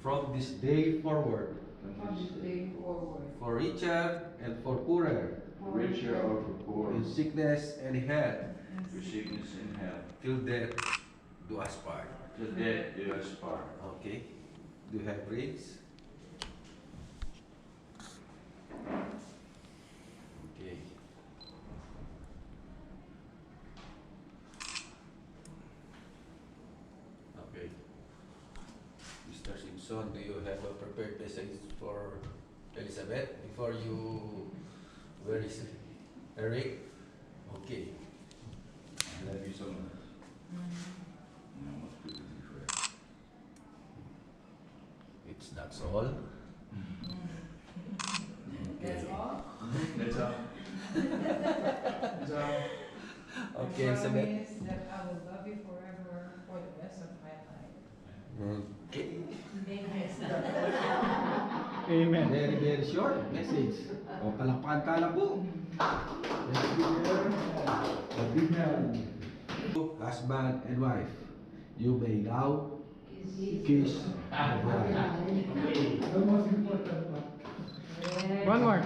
from this day forward, From this day forward. for richer and for poorer, richer or for poor, in sickness and health, for sickness and health, till death do us part. till death do us part. Okay? Do you have rings? Okay. Okay. Mr. Simpson, do you have a prepared message for Elizabeth before you... Where is Eric? Okay. I love you so much. And I must be with you forever. It's that's all. That's all? That's all. That's all. Okay, I Elizabeth. promise that I will love you forever for the rest of my life. Okay. Amen. Very, very short message. O, palakpakan ka na po. Husband and wife, you may now kiss the bride. One more.